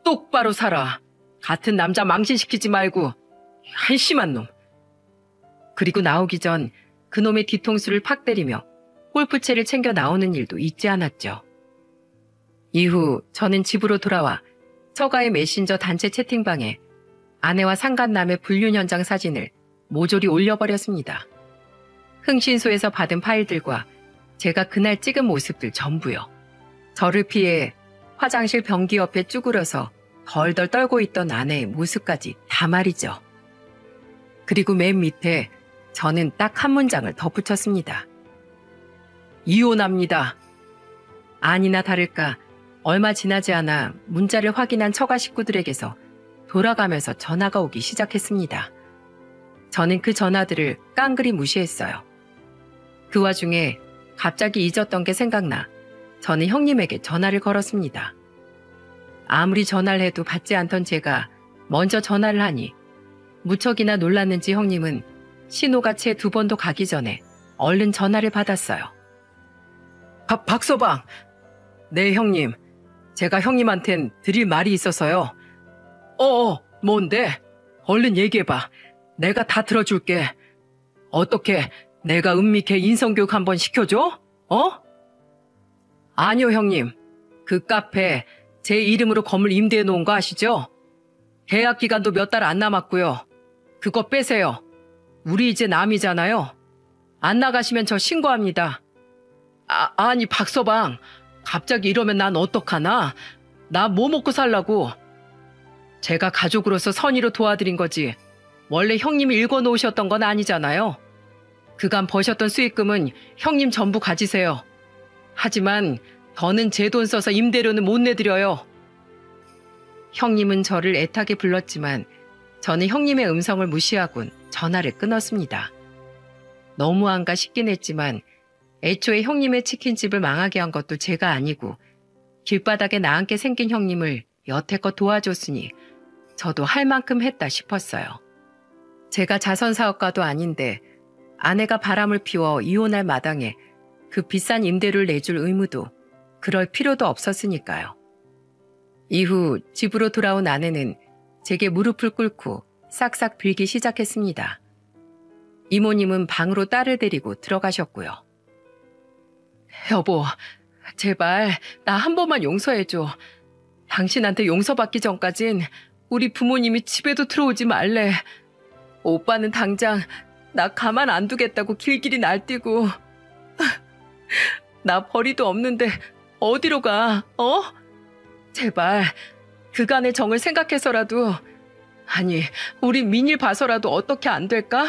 Speaker 1: 똑바로 살아. 같은 남자 망신시키지 말고. 한심한 놈. 그리고 나오기 전 그놈의 뒤통수를 팍 때리며 골프채를 챙겨 나오는 일도 잊지 않았죠. 이후 저는 집으로 돌아와 처가의 메신저 단체 채팅방에 아내와 상간남의 불륜 현장 사진을 모조리 올려버렸습니다. 흥신소에서 받은 파일들과 제가 그날 찍은 모습들 전부요. 저를 피해 화장실 변기 옆에 쭈그려서 덜덜 떨고 있던 아내의 모습까지 다 말이죠. 그리고 맨 밑에 저는 딱 한 문장을 덧붙였습니다. 이혼합니다. 아니나 다를까 얼마 지나지 않아 문자를 확인한 처가 식구들에게서 돌아가면서 전화가 오기 시작했습니다. 저는 그 전화들을 깡그리 무시했어요. 그 와중에 갑자기 잊었던 게 생각나 저는 형님에게 전화를 걸었습니다. 아무리 전화를 해도 받지 않던 제가 먼저 전화를 하니 무척이나 놀랐는지 형님은 신호가 채 2번도 가기 전에 얼른 전화를 받았어요. 박서방! 네, 형님. 제가 형님한텐 드릴 말이 있어서요. 뭔데? 얼른 얘기해봐. 내가 다 들어줄게. 어떻게 내가 은미 걔 인성교육 한번 시켜줘? 어? 아니요, 형님. 그 카페 제 이름으로 건물 임대해 놓은 거 아시죠? 계약 기간도 몇 달 안 남았고요. 그거 빼세요. 우리 이제 남이잖아요. 안 나가시면 저 신고합니다. 아니 박서방, 갑자기 이러면 난 어떡하나? 나 뭐 먹고 살라고? 제가 가족으로서 선의로 도와드린 거지 원래 형님이 읽어놓으셨던 건 아니잖아요. 그간 버셨던 수익금은 형님 전부 가지세요. 하지만 더는 제 돈 써서 임대료는 못 내드려요. 형님은 저를 애타게 불렀지만 저는 형님의 음성을 무시하곤 전화를 끊었습니다. 너무한가 싶긴 했지만 애초에 형님의 치킨집을 망하게 한 것도 제가 아니고 길바닥에 나앉게 생긴 형님을 여태껏 도와줬으니 저도 할 만큼 했다 싶었어요. 제가 자선사업가도 아닌데 아내가 바람을 피워 이혼할 마당에 그 비싼 임대료를 내줄 의무도 그럴 필요도 없었으니까요. 이후 집으로 돌아온 아내는 제게 무릎을 꿇고 싹싹 빌기 시작했습니다. 이모님은 방으로 딸을 데리고 들어가셨고요. 여보, 제발 나 한 번만 용서해줘. 당신한테 용서받기 전까진 우리 부모님이 집에도 들어오지 말래. 오빠는 당장 나 가만 안 두겠다고 길길이 날뛰고 나 벌이도 없는데 어디로 가, 어? 제발 그간의 정을 생각해서라도, 아니 우리 민일 봐서라도 어떻게 안 될까?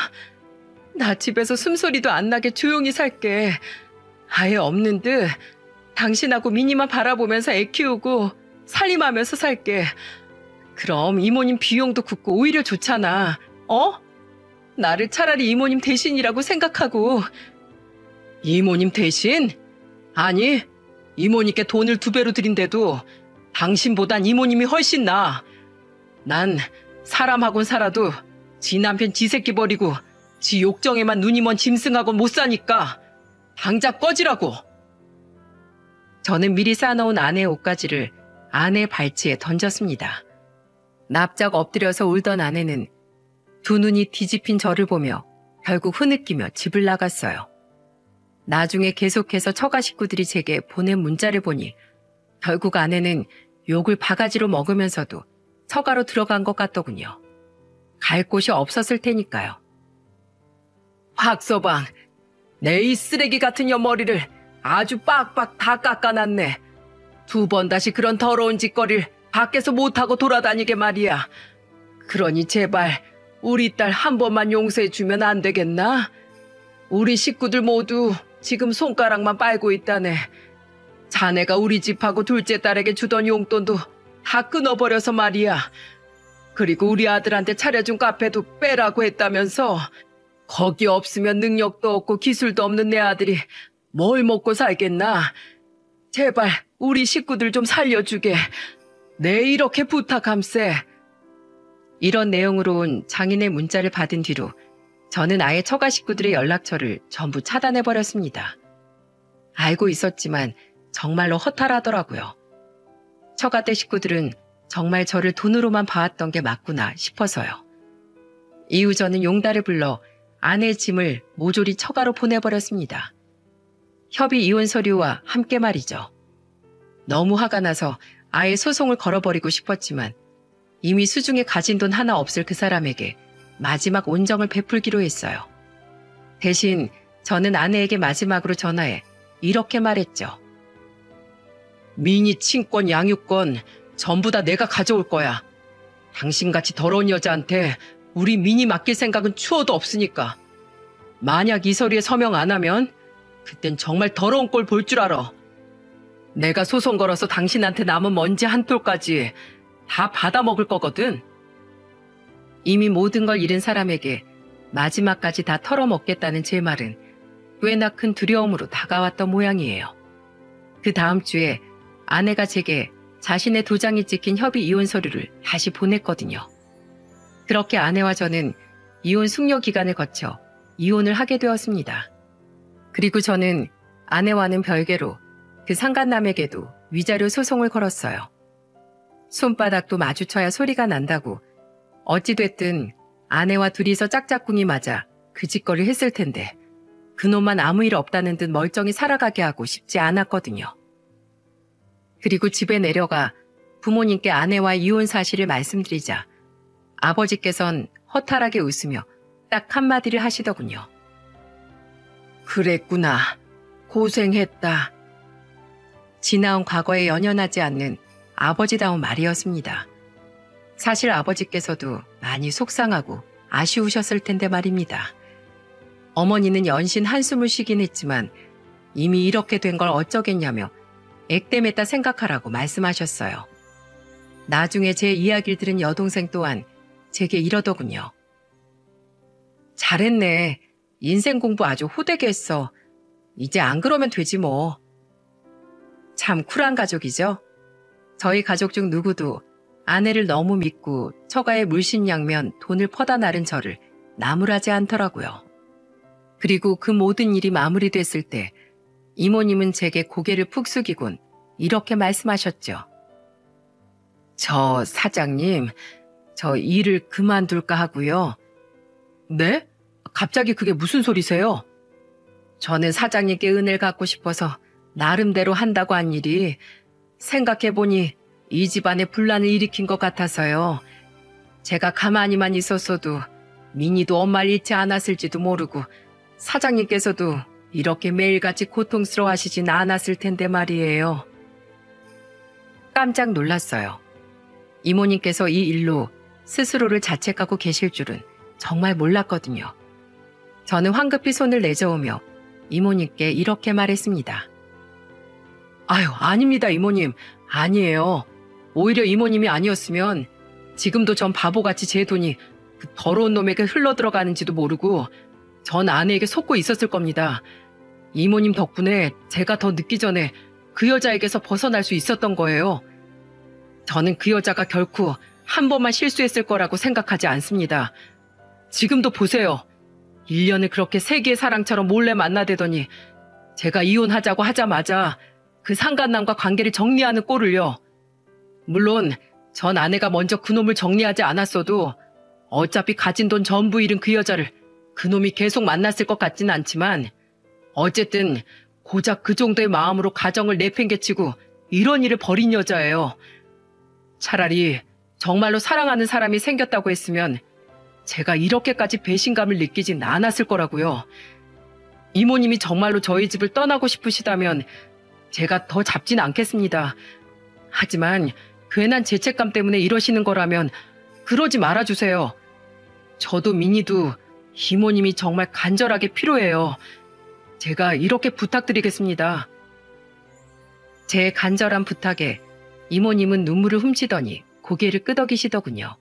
Speaker 1: 나 집에서 숨소리도 안 나게 조용히 살게. 아예 없는 듯 당신하고 민이만 바라보면서 애 키우고 살림하면서 살게. 그럼 이모님 비용도 굳고 오히려 좋잖아. 어? 나를 차라리 이모님 대신이라고 생각하고. 이모님 대신? 아니, 이모님께 돈을 2배로 드린데도 당신보단 이모님이 훨씬 나아. 난 사람하곤 살아도 지 남편 지 새끼 버리고 지 욕정에만 눈이 먼 짐승하곤 못 사니까 당장 꺼지라고. 저는 미리 싸놓은 아내의 옷가지를 아내의 발치에 던졌습니다. 납작 엎드려서 울던 아내는 두 눈이 뒤집힌 저를 보며 결국 흐느끼며 집을 나갔어요. 나중에 계속해서 처가 식구들이 제게 보낸 문자를 보니 결국 아내는 욕을 바가지로 먹으면서도 처가로 들어간 것 같더군요. 갈 곳이 없었을 테니까요. 박서방, 내 이 쓰레기 같은 녀머리를 아주 빡빡 다 깎아놨네. 2번 다시 그런 더러운 짓거리를 밖에서 못하고 돌아다니게 말이야. 그러니 제발 우리 딸 한 번만 용서해주면 안 되겠나? 우리 식구들 모두 지금 손가락만 빨고 있다네. 자네가 우리 집하고 둘째 딸에게 주던 용돈도 다 끊어버려서 말이야. 그리고 우리 아들한테 차려준 카페도 빼라고 했다면서. 거기 없으면 능력도 없고 기술도 없는 내 아들이 뭘 먹고 살겠나? 제발 우리 식구들 좀 살려주게. 내 이렇게 부탁함세. 이런 내용으로 온 장인의 문자를 받은 뒤로 저는 아예 처가 식구들의 연락처를 전부 차단해버렸습니다. 알고 있었지만 정말로 허탈하더라고요. 처가 때 식구들은 정말 저를 돈으로만 봐왔던 게 맞구나 싶어서요. 이후 저는 용달을 불러 아내의 짐을 모조리 처가로 보내버렸습니다. 협의 이혼 서류와 함께 말이죠. 너무 화가 나서 아예 소송을 걸어버리고 싶었지만 이미 수중에 가진 돈 하나 없을 그 사람에게 마지막 온정을 베풀기로 했어요. 대신 저는 아내에게 마지막으로 전화해 이렇게 말했죠. 민이 친권, 양육권 전부 다 내가 가져올 거야. 당신같이 더러운 여자한테 우리 민이 맡길 생각은 추워도 없으니까. 만약 이 서류에 서명 안 하면 그땐 정말 더러운 꼴 볼 줄 알아. 내가 소송 걸어서 당신한테 남은 먼지 한 톨까지 다 받아먹을 거거든. 이미 모든 걸 잃은 사람에게 마지막까지 다 털어먹겠다는 제 말은 꽤나 큰 두려움으로 다가왔던 모양이에요. 그 다음 주에 아내가 제게 자신의 도장이 찍힌 협의 이혼 서류를 다시 보냈거든요. 그렇게 아내와 저는 이혼 숙려 기간을 거쳐 이혼을 하게 되었습니다. 그리고 저는 아내와는 별개로 그 상간남에게도 위자료 소송을 걸었어요. 손바닥도 마주쳐야 소리가 난다고 어찌됐든 아내와 둘이서 짝짝꿍이 맞아 그 짓거리를 했을 텐데 그놈만 아무 일 없다는 듯 멀쩡히 살아가게 하고 싶지 않았거든요. 그리고 집에 내려가 부모님께 아내와 이혼 사실을 말씀드리자 아버지께선 허탈하게 웃으며 딱 한마디를 하시더군요. 그랬구나. 고생했다. 지나온 과거에 연연하지 않는 아버지다운 말이었습니다. 사실 아버지께서도 많이 속상하고 아쉬우셨을 텐데 말입니다. 어머니는 연신 한숨을 쉬긴 했지만 이미 이렇게 된 걸 어쩌겠냐며 액땜했다 생각하라고 말씀하셨어요. 나중에 제 이야기를 들은 여동생 또한 제게 이러더군요. 잘했네. 인생 공부 아주 호되게 했어. 이제 안 그러면 되지 뭐. 참 쿨한 가족이죠. 저희 가족 중 누구도 아내를 너무 믿고 처가에 물신양면 돈을 퍼다 나른 저를 나무라지 않더라고요. 그리고 그 모든 일이 마무리됐을 때 이모님은 제게 고개를 푹 숙이곤 이렇게 말씀하셨죠. 저 사장님, 저 일을 그만둘까 하고요. 네? 갑자기 그게 무슨 소리세요? 저는 사장님께 은혜를 갚고 싶어서 나름대로 한다고 한 일이 생각해보니 이 집안에 분란을 일으킨 것 같아서요. 제가 가만히만 있었어도 민희도 엄마를 잃지 않았을지도 모르고 사장님께서도 이렇게 매일같이 고통스러워하시진 않았을 텐데 말이에요. 깜짝 놀랐어요. 이모님께서 이 일로 스스로를 자책하고 계실 줄은 정말 몰랐거든요. 저는 황급히 손을 내저으며 이모님께 이렇게 말했습니다. 아유, 아닙니다, 이모님. 아니에요. 오히려 이모님이 아니었으면 지금도 전 바보같이 제 돈이 그 더러운 놈에게 흘러들어가는지도 모르고 전 아내에게 속고 있었을 겁니다. 이모님 덕분에 제가 더 늦기 전에 그 여자에게서 벗어날 수 있었던 거예요. 저는 그 여자가 결코 한 번만 실수했을 거라고 생각하지 않습니다. 지금도 보세요. 1년을 그렇게 세기의 사랑처럼 몰래 만나대더니 제가 이혼하자고 하자마자 그 상간남과 관계를 정리하는 꼴을요. 물론 전 아내가 먼저 그놈을 정리하지 않았어도 어차피 가진 돈 전부 잃은 그 여자를 그놈이 계속 만났을 것 같지는 않지만 어쨌든 고작 그 정도의 마음으로 가정을 내팽개치고 이런 일을 벌인 여자예요. 차라리 정말로 사랑하는 사람이 생겼다고 했으면 제가 이렇게까지 배신감을 느끼진 않았을 거라고요. 이모님이 정말로 저희 집을 떠나고 싶으시다면 제가 더 잡진 않겠습니다. 하지만 괜한 죄책감 때문에 이러시는 거라면 그러지 말아주세요. 저도 민희도 이모님이 정말 간절하게 필요해요. 제가 이렇게 부탁드리겠습니다. 제 간절한 부탁에 이모님은 눈물을 훔치더니 고개를 끄덕이시더군요.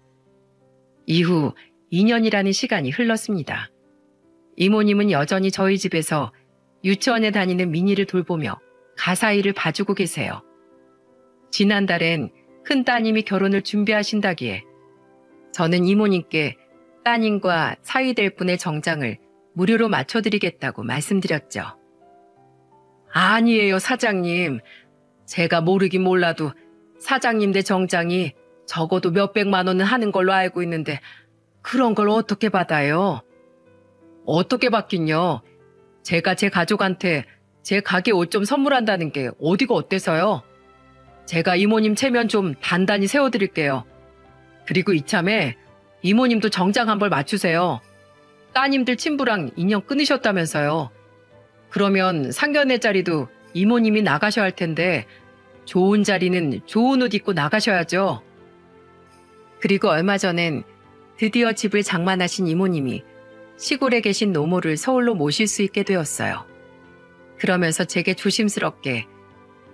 Speaker 1: 이후 2년이라는 시간이 흘렀습니다. 이모님은 여전히 저희 집에서 유치원에 다니는 민희를 돌보며 가사일을 봐주고 계세요. 지난달엔 큰 따님이 결혼을 준비하신다기에 저는 이모님께 따님과 사위될 분의 정장을 무료로 맞춰드리겠다고 말씀드렸죠. 아니에요, 사장님. 제가 모르긴 몰라도 사장님 대 정장이 적어도 몇백만 원은 하는 걸로 알고 있는데 그런 걸 어떻게 받아요? 어떻게 받긴요. 제가 제 가족한테 제 가게 옷 좀 선물한다는 게 어디가 어때서요? 제가 이모님 체면 좀 단단히 세워드릴게요. 그리고 이참에 이모님도 정장 한 벌 맞추세요. 따님들 친부랑 인연 끊으셨다면서요. 그러면 상견례 자리도 이모님이 나가셔야 할 텐데 좋은 자리는 좋은 옷 입고 나가셔야죠. 그리고 얼마 전엔 드디어 집을 장만하신 이모님이 시골에 계신 노모를 서울로 모실 수 있게 되었어요. 그러면서 제게 조심스럽게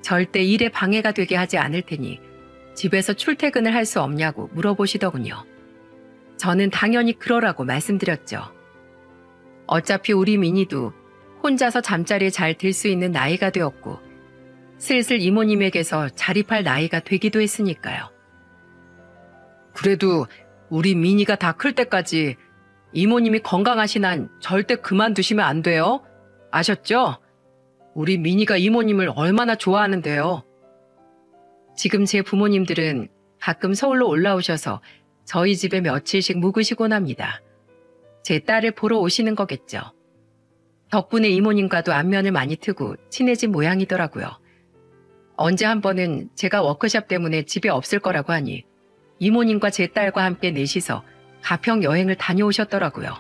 Speaker 1: 절대 일에 방해가 되게 하지 않을 테니 집에서 출퇴근을 할 수 없냐고 물어보시더군요. 저는 당연히 그러라고 말씀드렸죠. 어차피 우리 민희도 혼자서 잠자리에 잘 들 수 있는 나이가 되었고 슬슬 이모님에게서 자립할 나이가 되기도 했으니까요. 그래도 우리 민희가 다 클 때까지 이모님이 건강하신 한 절대 그만두시면 안 돼요. 아셨죠? 우리 민희가 이모님을 얼마나 좋아하는데요. 지금 제 부모님들은 가끔 서울로 올라오셔서 저희 집에 며칠씩 묵으시곤 합니다. 제 딸을 보러 오시는 거겠죠. 덕분에 이모님과도 안면을 많이 트고 친해진 모양이더라고요. 언제 한 번은 제가 워크숍 때문에 집에 없을 거라고 하니 이모님과 제 딸과 함께 넷이서 가평 여행을 다녀오셨더라고요.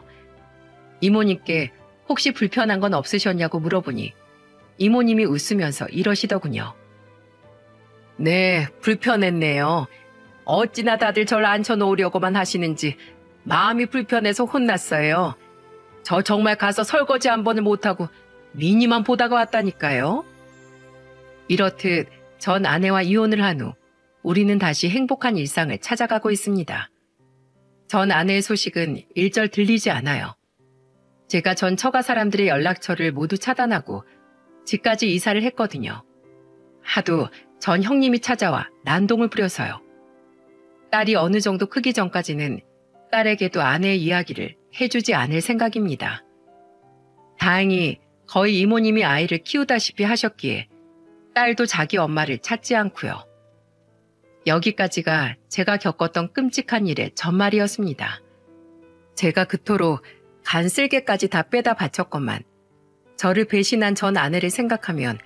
Speaker 1: 이모님께 혹시 불편한 건 없으셨냐고 물어보니 이모님이 웃으면서 이러시더군요. 네, 불편했네요. 어찌나 다들 절 앉혀놓으려고만 하시는지 마음이 불편해서 혼났어요. 저 정말 가서 설거지 한 번을 못하고 미니만 보다가 왔다니까요. 이렇듯 전 아내와 이혼을 한 후 우리는 다시 행복한 일상을 찾아가고 있습니다. 전 아내의 소식은 일절 들리지 않아요. 제가 전 처가 사람들의 연락처를 모두 차단하고 집까지 이사를 했거든요. 하도 전 형님이 찾아와 난동을 부려서요. 딸이 어느 정도 크기 전까지는 딸에게도 아내의 이야기를 해주지 않을 생각입니다. 다행히 거의 이모님이 아이를 키우다시피 하셨기에 딸도 자기 엄마를 찾지 않고요. 여기까지가 제가 겪었던 끔찍한 일의 전말이었습니다. 제가 그토록 간쓸게까지 다 빼다 바쳤건만 저를 배신한 전 아내를 생각하면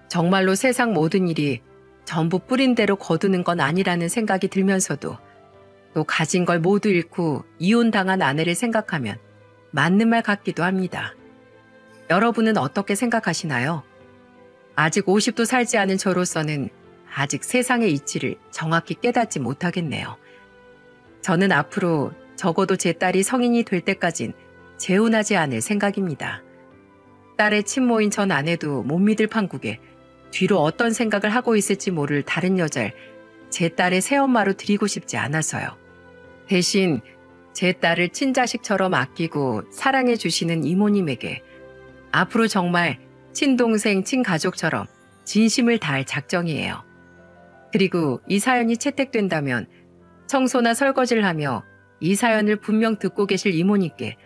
Speaker 1: 정말로 세상 모든 일이 전부 뿌린 대로 거두는 건 아니라는 생각이 들면서도 또 가진 걸 모두 잃고 이혼당한 아내를 생각하면 맞는 말 같기도 합니다. 여러분은 어떻게 생각하시나요? 아직 50도 살지 않은 저로서는 아직 세상의 이치를 정확히 깨닫지 못하겠네요. 저는 앞으로 적어도 제 딸이 성인이 될 때까진 재혼하지 않을 생각입니다. 딸의 친모인 전 아내도 못 믿을 판국에 뒤로 어떤 생각을 하고 있을지 모를 다른 여자를 제 딸의 새엄마로 드리고 싶지 않아서요. 대신 제 딸을 친자식처럼 아끼고 사랑해 주시는 이모님에게 앞으로 정말 친동생, 친가족처럼 진심을 다할 작정이에요. 그리고 이 사연이 채택된다면 청소나 설거지를 하며 이 사연을 분명 듣고 계실 이모님께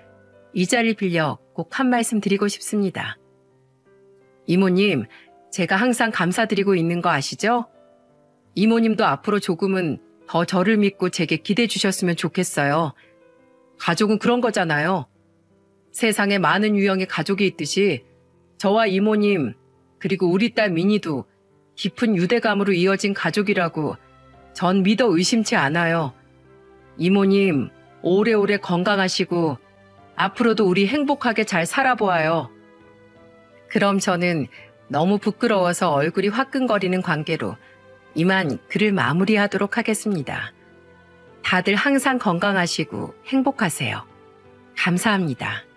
Speaker 1: 이 자리를 빌려 꼭 한 말씀 드리고 싶습니다. 이모님, 제가 항상 감사드리고 있는 거 아시죠? 이모님도 앞으로 조금은 더 저를 믿고 제게 기대해 주셨으면 좋겠어요. 가족은 그런 거잖아요. 세상에 많은 유형의 가족이 있듯이 저와 이모님 그리고 우리 딸 미니도 깊은 유대감으로 이어진 가족이라고 전 믿어 의심치 않아요. 이모님 오래오래 건강하시고 앞으로도 우리 행복하게 잘 살아보아요. 그럼 저는 너무 부끄러워서 얼굴이 화끈거리는 관계로 이만 글을 마무리하도록 하겠습니다. 다들 항상 건강하시고 행복하세요. 감사합니다.